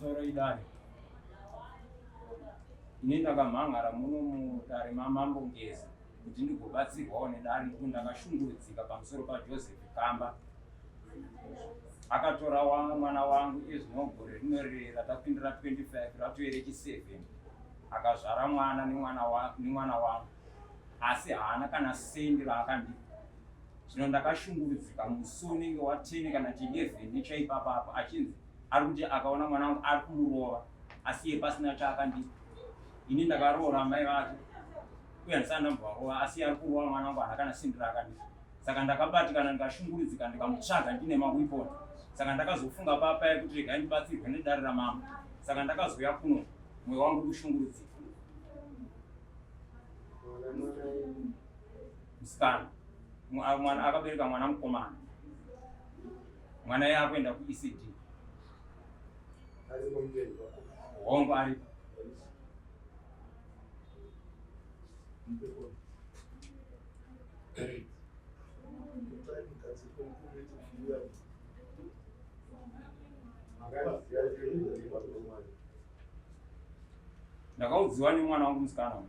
pamusoro idare. Ini ndakamhangara muno mudare maMambongezi kuti ndigobatsirwawo nedare kuti ndakashungurudzika pamusoro paJoseph Kamba. Akatora mwana wangu izvino gore rinorera tapindira 25 ratuvere chi7 akazvara mwana nemwana wangu asi haana kana sendi raakandipa. Zvino ndakashungurudzika musi unenge wa10 kana 11 nechaipapapa achinzi ari kuti akaona mwana wangu ari kumurova asi iye pasina chaakandipa. Ini ndakaroora mai vake uye handisati ndambvarova asi ari kurova mwana wangu haana kana sendi raakandipa. Saka ndakabatikana ndikashungurudzika ndikamutsvaga ndine mawiponi. Saka ndakazofunga papa kuti regai ndibatsirwe nedare ramama. Saka ndakazouya kuno mwoyo wangu kushungurudzika. Musikana mwana akabereka mwana mukomana. Mwana iye akuenda kuECD. Hongu aripo. Ndakaudziwa nemwana wangu musikana.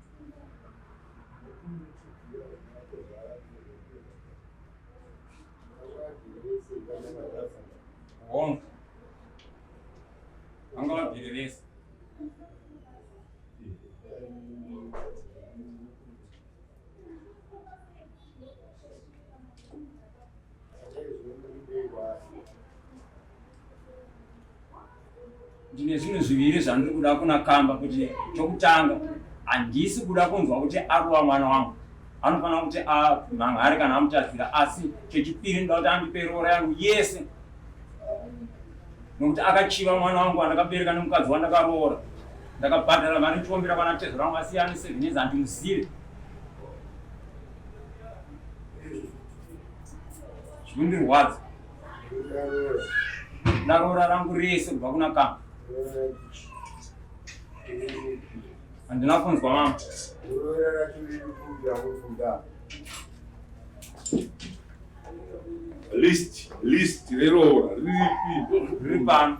Hongu angavabvireresa. Ndine zvinhu zviviri zvandiri kuda kuna Kamba kuti chokutanga handisi kuda kunzwa kuti arova mwana wangu. Anofanira kuti mhanhare kana amutadzira asi chechipiri ndoda kuti andipe roora yangu yese. Nokuti akachiva mwana wangu andakabereka nemukadzi wandakaroora. Ndakabhadhara mari ndichiombera pana tezo rangu asi ane 7 years handimuzive. Zvinondirwadza. Ndaroora rangu rese kubva kuna Kamba. Handina kunzwa mama. List reroora riri pano.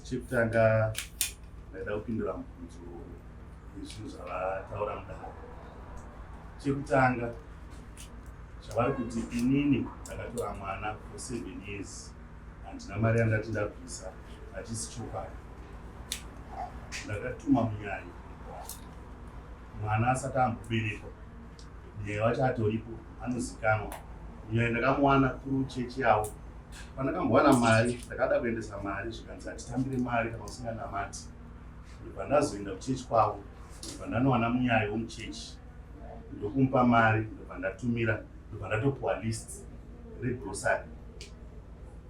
Chekutanga ndaida kupindura mubvunzo nezvinhu zvavataura mudare. Chekutanga zvavari kuti inini ndakatora mwana for 7 years handina mari yandati ndabvisa hachisi chokwadi. Ndakatuma munyaya mwana asati amboberekwa, munyaya wacho atoripo anozikanwa. Munyaya ndakamuwana kuri chechi yavo. Pandakambowana mari ndakada kuendesa mari zvikanzi hatitambire mari kana usinganamati. Ndobva ndazoenda kuchechi kwavo, ndobva ndanowana munyaya womuchechi ndokumupa mari, ndobva ndatumira, ndobva ndatopuwa list regrosari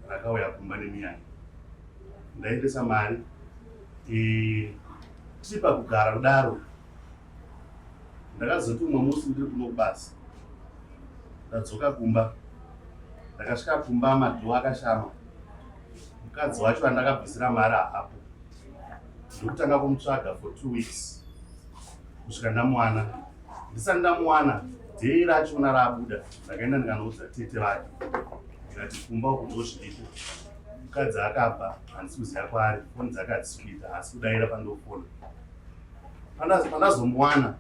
rakauya kumba nemunyaya. Ndaendesa mari tiri pakugara kudaro ndakazoti umwe musi ndiri kuno kubasa ndadzoka kumba. Ndakasvika kumba madhoo akashama. Mukadzi wacho andakabvisira mari hapo. Ndokutanga kumutsvaga for 2 weeks kusvika ndamuwana. Ndisati ndamuwana dhei rachona raabuda ndakaenda ndikanoudza tete vake ndikati kumba uku ndozviripo. Mukadzi akabva handisi kuziva kwaari, foni dzakadzisvika asi kudaira pandofona. Pandazomuwana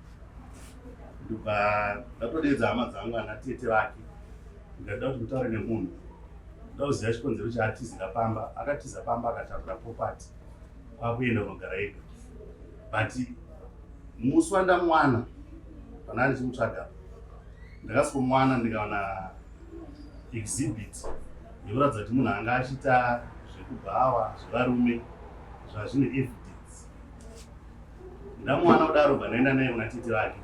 ndobva ndatodedza hama dzangu ana tete vake ndikada kuti kutaure nemunhu ndauziva chikonzero chaatizira pamba. Akatiza pamba akatakura property kwakuenda kunogara ega. But musi wandamwana pana ndichimutsvaga ndakasvomwana ndikaona exhibit yekuratidza kuti munhu anga achiita zvekubhawa zvevarume zvazvine evidence. Ndamuwana kudaro bva ndaenda naye kuna tete vake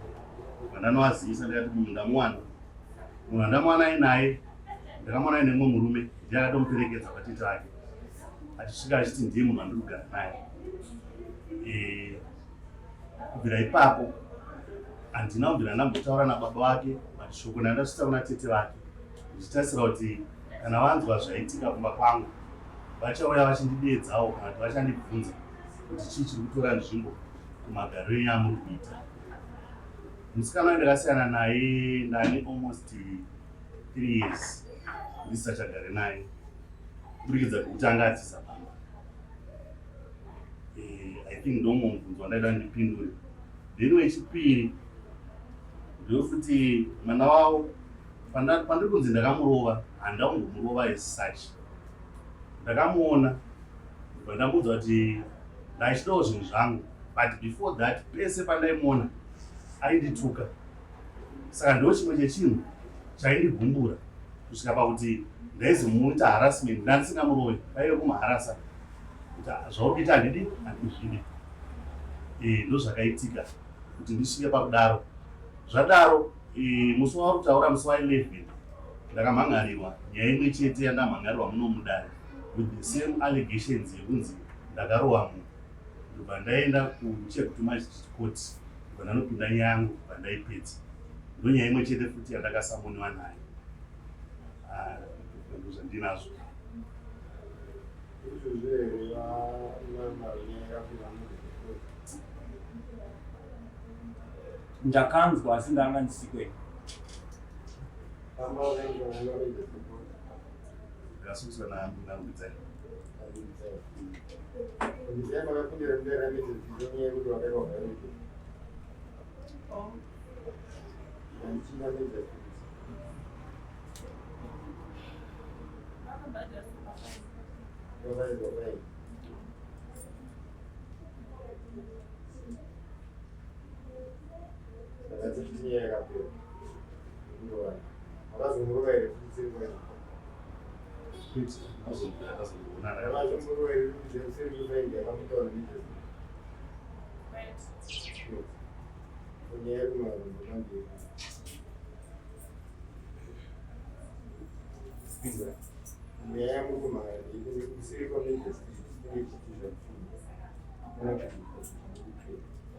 vandanovazivisa ndikati munhu ndamuwana. Munhu andamuwana ainaye ndakamuwana aine mumwe murume ndiye akatomuperekedza kwatete vake achisvika achiti ndiye munhu andiri kugara naye. Kubvira ipapo handina kubvira ndambotaura nababa vake mashoko ndandasvitsa kuna tete vake ndichitasira kuti kana vanzwa zvaitika kumba kwangu vachauya vachindidedzawo kana kuti vachandibvunza kuti chii chiri kutora nzvimbo kumagariro enyu amuri kuita. Musikana wandakasiyana naye ndane almost 3 years ndisachagare naye kuburikidza kuti anga adzisa pamba. I think ndomwe mubvunzo wandaida ndipindure. Then wechipiri ndokuti mwana wavo pandiri kunzi ndakamurova handangomurova as such. Ndakamuona ndobva ndamuudza kuti ndaichidawo zvinhu zvangu, but before that pese pandaimuona aindituka. Saka ndo chimwe chechinhu chaindigumbura kusvika pakuti ndaizomuita harassment ndandisingamurovi paive kumuharasa kuti zvaurikuita handidi handizvide. Ndo zvakaitika kuti ndisvike pakudaro. Zvadaro musi wauri kutaura musi wa11 ndakamhangarirwa nyaya imwe chete yandamhangarirwa muno mudare with the same allegations yekunzi ndakarova munhu. Ndobva ndaenda kuChegutu Magistrate Court ndobva ndanopinda nyaya yangu ndobva ndaipedza. Ndo nyaya imwe chete futi yandakasamuniwa nayo. Ndo zvandinazvo. Ndakanzwa asi ndanga ndisikweni. Ndakasuswa narumbidzayi.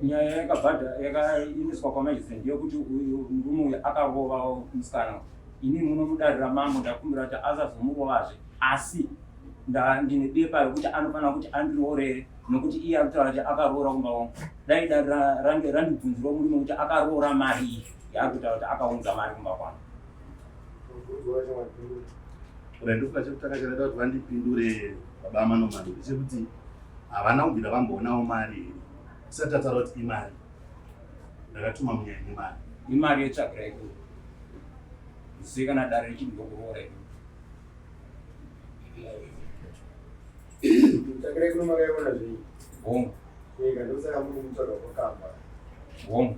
Nyaya yakaimiswa kwamajistrate ndeyekuti uyu murume uyu akarovawo musikana. Ini munomudarira mambo ndakumbira kuti asazomurovazve, asi ndine bepa rekuti anofanira kuti andiroorere nokuti iye akutaura kuti akaroora kumba kwangu. Dai randibvunzirawo murume kuti akaroora mari iyi yaari kutaura kuti akaunza mari kumba kwangu. Ndofunga chekutanga chandaida kuti vandipindure baba Manomani ndechekuti havana kubvira vamboonawo mari isati tataura kuti imari. Ndakatuma munyaya yemari. Imari yetsvagira ikuru. Zvizive kana dare richindokuroora ikuru. Tsvagira ikuru makaiona zvii? Hongu. Nyika ndosaka muri mutsvaga kwakamba. Hongu.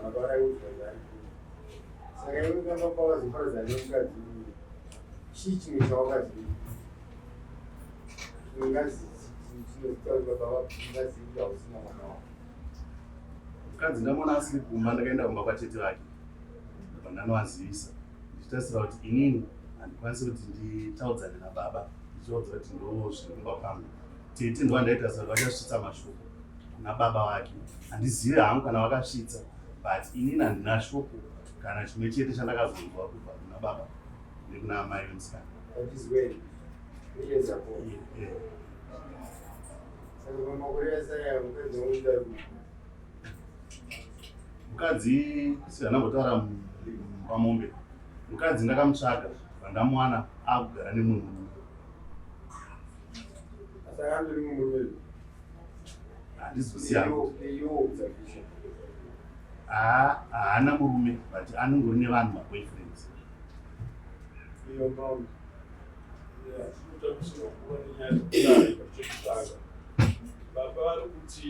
Makauraudzwa zvari. Saka iwe kamba kwawazviparadza nemukadzi chii chimwe chawakazii? Chinotaurwa pavasina mwana wavo. Mukadzi ndamuona asiri kumba ndakaenda kumba kwatete vake. Ndobva ndanovazivisa ndichitasira kuti inini handikwanisi kuti nditaudzane nababa ndichiudza kuti ndo zviri kumba kwangu. Tete ndovandaita vachasvitsa mashoko kuna baba vake. Handizivi hangu kana vakasvitsa, but inini handina shoko kana chimwe chete chandakazonzwa kubva kuna baba nekuna mai vemusikana. Hatizweni. Ndiyezako. Saka pamakore asaya mukadzi unoita kuti mukadzi sihanambotaura pamombe. Mukadzi ndakamutsvaga vandamuwana akugara nemunhu murume. saka andori mumurume. Handizoziva. Iyo haana murume but anongori nevanhu maboyfriends. iyo mbambo. Chinotarisirwa kuva nenyaya dzekutanga. Baba vari kuti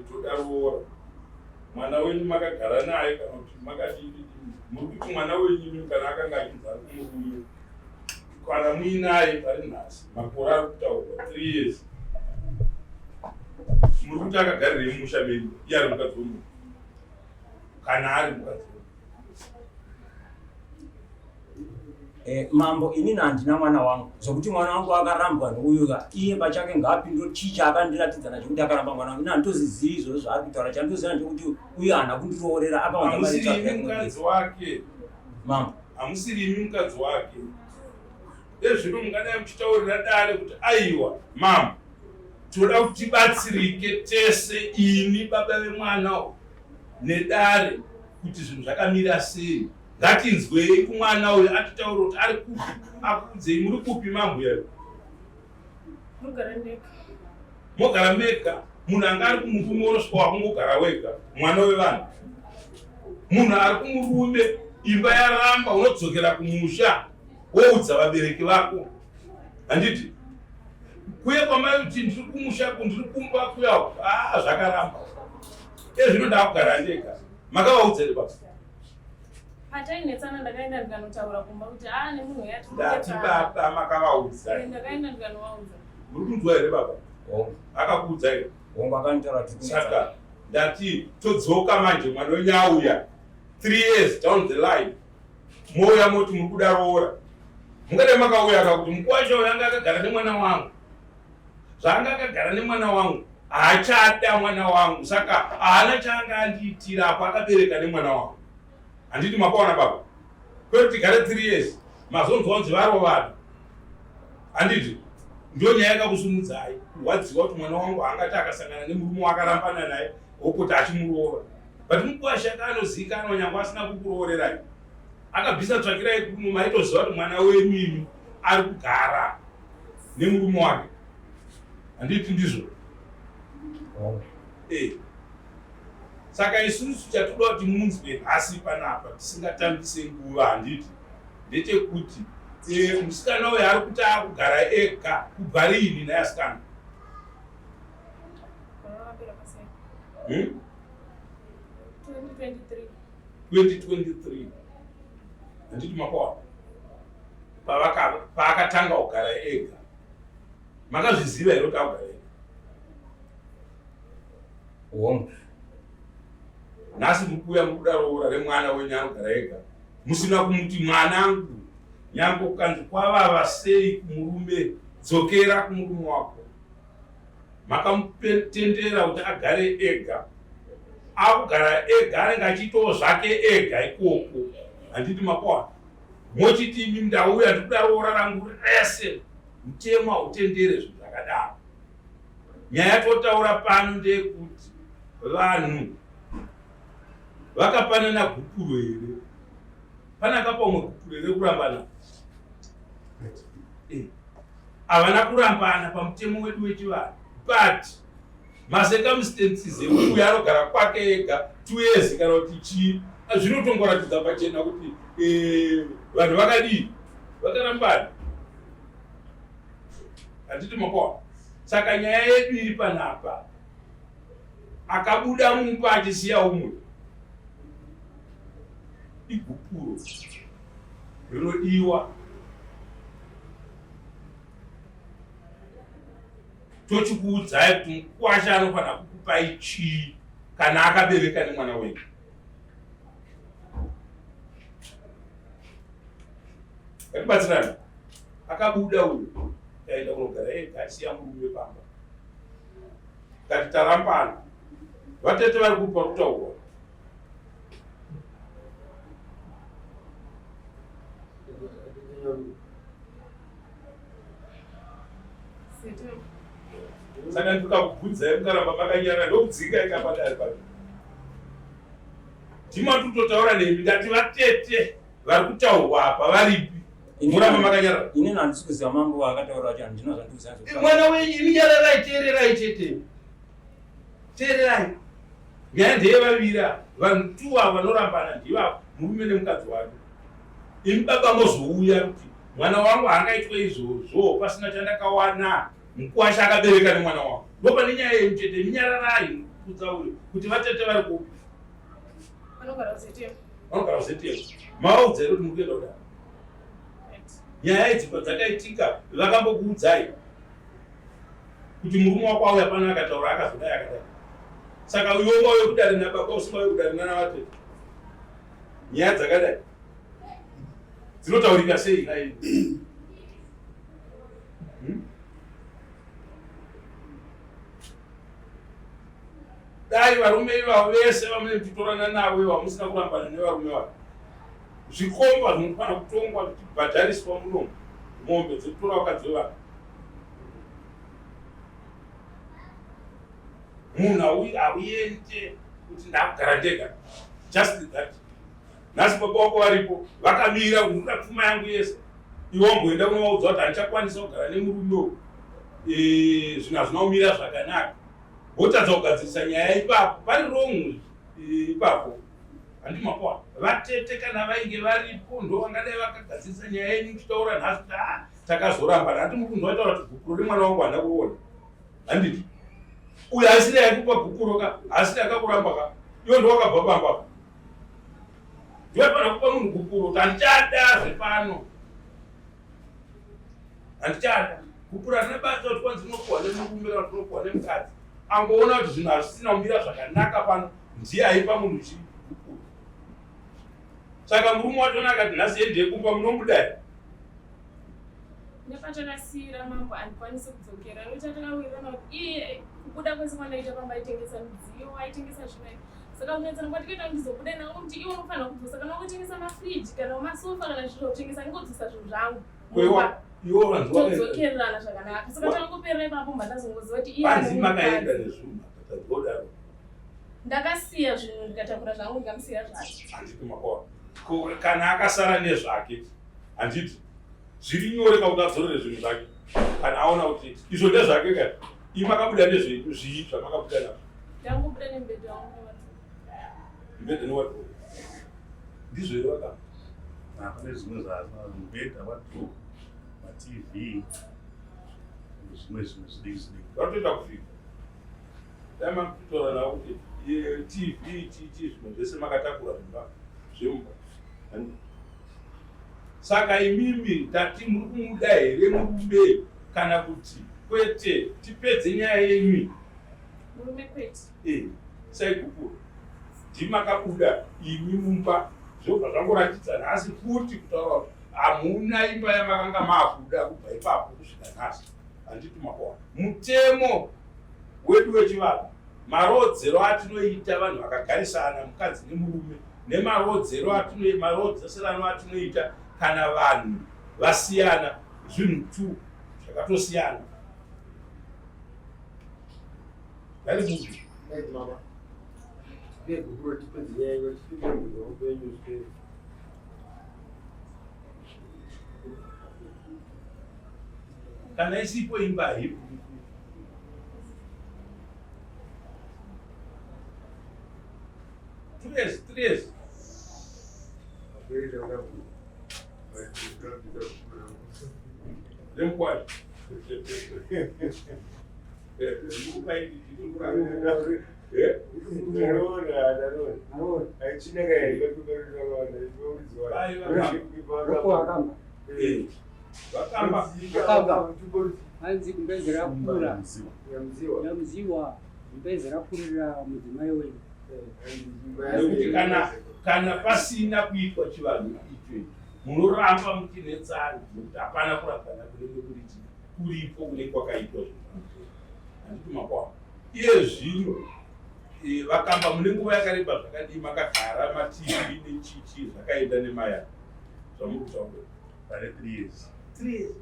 todaroora mwana wenyu makagara naye kana kuti makadii muri kuti mwana wenyu kana akanga achizara kumurume kana muinaye pari nhasi makore ari kutaurwa 3 years muri kuti akagarirei musha menyu iye ari mukadzi womunhu kana ari mukadzi womunhu? Mambo inini handina mwana wangu zokuti mwana wangu akarambwa neuyoga iye pachake ngaapindure chii chaakandiratidza nachokuti akaramba mwana wangu ina handitozizivi izvozvo zvaari kutaura chandizoziva nechekuti uye haana kundiroorera amusirimi mukadzi wake mambo hamusirimi mukadzi wake ezvino mungadai muchitaurira dare kuti aiwa mama toda kuti tibatsirike tese ini baba vemwana nedare kuti zvinhu zvakamira sei ngatinzwei kumwana uyu atitaura kuti ari kupi akudzei muri kupi mambo yayo mogara mega munhu anga ari kumurume unosvika wakungogara wega mwana wevanhu munhu ari kumurume imba yaramba unodzokera kumusha woudza vabereki vako handiti kuye kwamai kuti ndiri kumusha ndiri kumba kuya zvakaramba ezvino ndakugara ndega makavaudza baba Patainetsana ndakaenda ndikanotaura kumba kuti nemunhu ndati baba makavaudza ndakaenda ndikanovaudza muri kunzwa here baba akakuudza here hongu akanitaura kuti saka ndati todzoka manje mwana wenyu auya 3 years down the line mouya moti muri kuda roora mungadai makauya akakuti mukwacho yanga akagara nemwana wangu zvaanga akagara nemwana wangu haachada mwana wangu saka haana chaanga andiitira apo akabereka nemwana wangu handiti makaona baba kwekuti tigare 3 years mazonzwa kunzi variwo vanhu handiti ndio nyaya yakakusumudzai wadziwa kuti mwana wangu angati akasangana nemurume wakarambana naye wokuti achimuroora but mukuwashaka anozivikanwa nyangwe asina kukuroorerai akabvisa tsvakirai kuno maitoziva kuti mwana wenyu ari kugara nemurume wake handiti ndizvo saka isusu chatoda kuti munzwe nhasi panapa tisingatambise nguva handiti ndechekuti musikana uyu ari kuti akugara ega kubva riini naye asikana 2023 handiti makaona paakatanga kugara ega makazviziva here kuti akugara ega hongu nhasi mukuya mukuda roora remwana wenyu anogara ega musina kumuti mwanangu nyange kukanzi kwavava sei kumurume dzokera kumurume wako makamutendera kuti agare ega akugara ega anenge achiitawo zvake ega ikoko handiti makwana mochiti imi ndauya ndikuda roora rangu rese mutemo hautendere zvinhu zvakadaro nyaya totaura pano ndeyekuti vanhu vakapanana gupuro here panaka pamwe gupuro here kurambana havana kurambana pamutemo wedu wechivanhu but macircumstances ekuuya anogara kwake ega 2 years kana kuti chii zvinotongoratidza pachena kuti vanhu vakadii vakarambana handiti makona saka nyaya yedu iri panapa akabuda mumba achisiya umwe igupuro rinodiwa tochikuudzai kuti mukwasha anofanira kukupai chii kana akabereka nemwana wenyu katibatsirana akabuda uyu aenda kunogara ega asiya murume pamba kati tarambana vatete vari kupa kutaurwa saka ndikakubvunzai mukaramba makanyara ndokudzika ikapadari pano timatototaura nemi ndati vatete vari kutaurwa apa varipi muramba makanyara inini handisi kuziva mambo vaakataura kuti handina zvandikuziva mwana wenyu imi nyararai teererai chete teererai nyaya ndeyevavira vanhu tuwa vanorambana ndivavo murume nemukadzi wake imi baba mozouya kuti mwana wangu haangaitwa izvozvo pasina chandakawana mukwasha akabereka nemwana wangu ndopane nyaya yenyu chete minyararai kudza uyo kuti vatete vari kupi vanogara kuZTM. Maudza here kuti muri kuenda kudaro. Nyaya idzi padzakaitika vakambokuudzai kuti murume wako auya pana akataura akazodai akadai. Saka iwe wauya kudari nababa usingauya kudari nana vatete. Nyaya dzakadai dzinotaurika sei nai? Dai varume ivavo vese vamunetitorana navo iva musina kurambana nevarume vavo. Zvikomba zvinofana kutongwa zvichibhadhariswa munomu. Mombe dzekutora vakadzi vevana. Munhu hauende kuti ndakugara ndega. Just that. Nhasi baba wako varipo vakamira kuti ndoda pfuma yangu yese. Iwe wamboenda kunovaudza kuti handichakwanisa kugara nemurume zvinhu hazvina kumira zvakanaka. Wotadza kugadzirisa nyaya ipapo. Pari wrong ipapo. Handimapwa. Vatete kana vainge varipo ndo vangadai vakagadzirisa nyaya yenyu tichitaura nhasi kuti takazorambana. Handi muri kundotaura kuti bhukuro remwana wangu handa kuona. Handiti. Uyu asiri yakupa bhukuro ka, asiri akakuramba ka. Iwe ndo wakabva pamba. Ndiwe pana kupa munhu bhukuro kuti handichada zvepano. Handichada. Bhukuro harina basa kuti kwanzi unopuwa nemurume kana kuti unopuwa nemukadzi. Angoona kuti zvinhu hazvisina kumira zvakanaka pano. Ndiye aipa munhu bhukuro. Saka murume wachona akati nhasi endei kumba munomudai. Nepachakasira mambo andikwanisi kudzokera nokuti atakawirana kuti iye kubuda kwese kwanoita pamba aitengesa midziyo aitengesa zvimweni. Saka unoedzana kwatikaita ndizobuda nawo kuti iwe unofanira kudzosa kana kutengesa mafriji kana masofa kana zviro kutengesa ndingodzosa zvinhu zvangu. Iwo vanhu todzokererana zvakanaka. Saka tangoperera ipapo mbandazongoziva kuti iye panzi makaenda nezvuma katadhodaro. Ndakasiya zvinhu ndikatakura zvangu ndikamusiya zvake. Handiti makora. Kana akasara nezvake handiti zviri nyore kakugadzorere zvinhu zvake kana aona kuti izvo ndezvake kani imakabuda nezvenyu zvii zvamakabuda nazvo. Ndangobuda nemubhedha wangu Mubhedha newadhoo ndizvo here vakamba. Pane zvimwe mubhedha, wadhoo, maTV, zvimwe zvidiki. Vatoenda kufika. Dai makutora navo kuti TV zvimwe zvese makatakura zvemba. Saka imimi tati muri kumuda here murume kana kuti kwete tipedze nyaya yenyu. Murume kwete. Saikupura. Ndimakabuda imi mumba zvobva zvangoratidza nhasi kuti kutaura kuti hamuna imba yamakanga makuda kubva ipapo kusvika nhasi. Handiti makona. Mutemo wedu wechivanhu marodzero atinoita vanhu vakagarisana mukadzi nemurume nemarodzero marodzesano atinoita kana vanhu vasiyana zvinhu tu zvakatosiyana. Vari kuti mama bhukuro tipedze nyaya yenyu tipinde munhu weupenyu zvipere. kana isipo imba hipo Três. Deu quatro. Hanzi kumbezera kura yamziwa kumbezera kurira mudzimai wenyu. Nekuti kana pasina kuitwa chivanhu icho munoramba muchinetsana nekuti hapana kurambana kunenge kuripo kunenge kwakaitwa zvinhu. Handiti makwa iye zvino vakamba mune nguva yakareba zvakadii makagara maTV nechichi zvakaenda nemaya zvamuri kutaura pane 3 years. 3 years.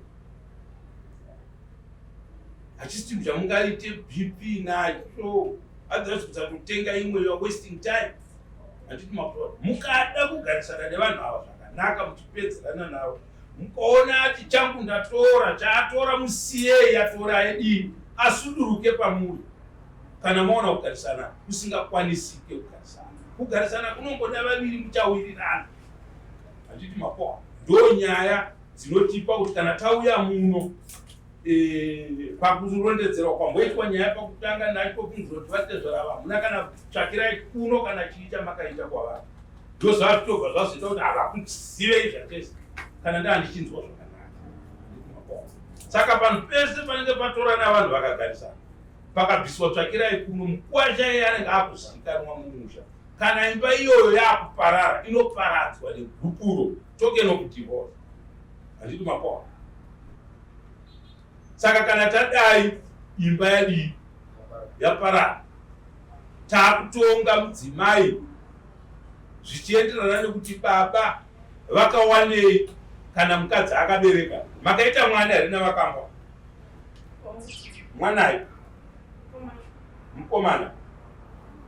Hachisi chinhu chamungaite BP nacho otherwise kusakutenga imwe you are wasting time. Handiti makwa mukada kugarisana nevanhu ava zvakanaka muchipedzerana navo mukaona ati changu ndatora chaatora musiyei atora edini asuduruke pamuri. Kana maona kugarisana kusingakwanisike kugarisana kunongoda vaviri muchawirirana. Handiti makwa ndo nyaya dzinotipa kuti kana tauya muno pakurondedzerwa kwamboitwa nyaya pakutanga nacho kunzwa kuti vatezvera hamuna kana tsvakirai kuno kana chii chamakaita kwavanhu. ndozvatobva zvazvita kuti havakuzive izvatese kana ndaandichinzwa zvakanaka. Saka panhu pese panenge patora navanhu vakagarisana pakabviswa tsvakirai kuno mukwasha iye anenge akuzivikanwa mumusha. Kana imba iyoyo yakuparara inoparadzwa negupuro token of divorce. Handiti mapoa. Saka kana tadai imba yadii yaparara takutonga mudzimai zvichienderana nekuti baba vakawanei kana mukadzi akabereka makaita mwana here navakambwa mwanayi mukomana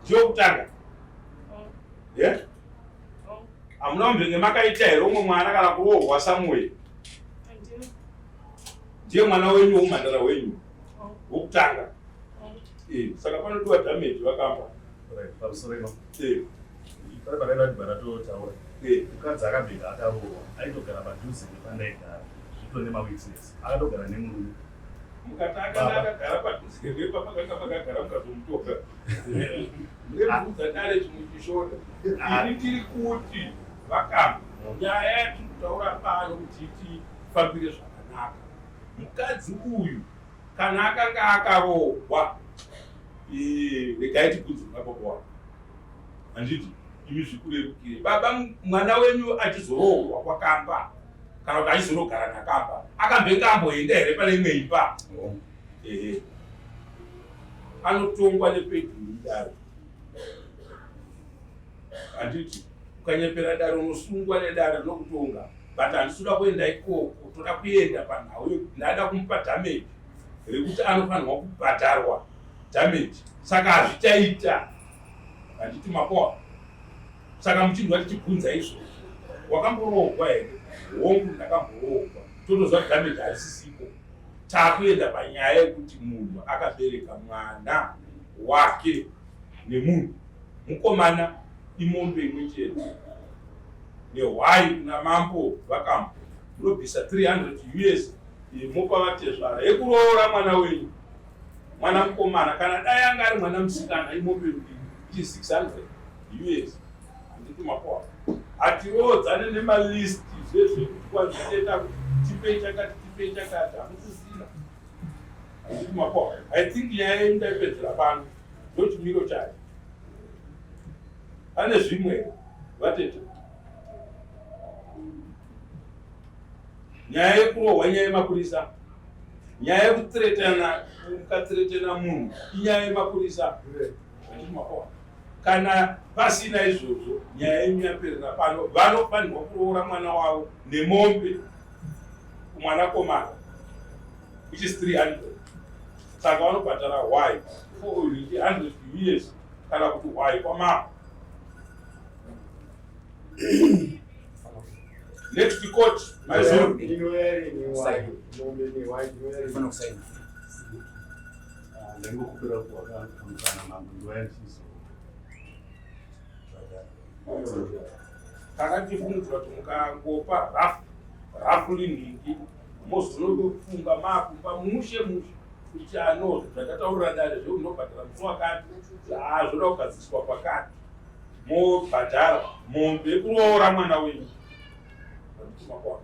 ndiokutanga hamuna kumbenge makaita here umwe mwana kana kurohwa Samuel ndiye mwana wenyu womhandara wenyu wokutanga. Saka panodiwa damage vakamba pamusoro ino panoda baratotaura mukadzi akabheka akarohwa aitogara padhuze nepandaigara zvito nemawitness akatogara nemurume mukataka akagara padhuze nepapakanga pakagara mukazomutoka nebvudza dare chimwe chishona. Ini tiri kuti vakamba nyaya yatiri kutaura pano kuti tifambire zvakanaka. Mukadzi uyu kana akanga akarohwa regai tikudzi baba wako handiti imi zvikurerukire baba mwana wenyu achizorohwa kwakamba kana kuti achizorogara nakamba akambenge amboenda here pane imwe imba anotongwa nepedhuri daro handiti ukanyepera daro unosungwa nedaro rinokutonga but handisuda kuenda ikoko toda kuenda panhau ndada kumupa damage rekuti anofanirwa kubhadharwa damage. Saka hazvichaita handiti mapoa. Saka muchinzwa tichibvunza izvo wakamborohwa here hongu ndakamborohwa totoziva kuti damage harisisipo. Takuenda panyaya yekuti munhu akabereka mwana wake nemunhu mukomana imombe imwe chete nehwai kuna mambo vakamba munobvisa 300 US mopa vatezvara yekuroora mwana wenyu mwana mukomana kana dai anga ari mwana musikana imombe 600 US. Handiti mapoa hatirodzane nemalisti zvezvekuti kwazviteta kuti tipei chakati tipei chakati hamusisina. Handiti mapoa. I think nyaya yenyu ndaipedzera pano ndochimiro chayo. Pane zvimwe vatete nyaya yekurohwa nyaya yemapurisa nyaya yekutretana mukatretana munhu inyaya yemapurisa. Kana pasina izvozvo nyaya yenyu yaperera pano vanofanirwa kuroora mwana wavo nemombe kumwanakomana which is 300. Saka vanobhadhara hwai 100 US kana kuti hwai kwamama. Next court, my son. ndingokupira kuwakamukana mambo wayachiso Takatifundzwa kuti mukangopa rafu linhingi mozonofunga makumba mushe kuti anozvo zvakataurira dare zveunobhadhara musi wakati zvoda kugadziswa pakati mobhadhara mombe yekuroora mwana wenyu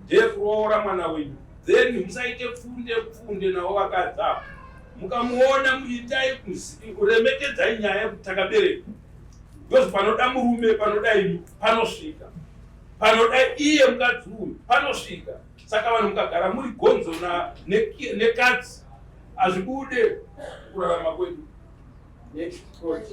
ndeyekuroora mwana wenyu then musaite pfunde navo vakadzi avo mukamuona muitai kuremekedzai nyaya yekuti takabereka because panoda murume panoda imi panosvika panoda iye mukadzi uyu panosvika. Saka vanhu mukagara muri gonzo nekadzi hazvibude kurarama kwedu. Next court.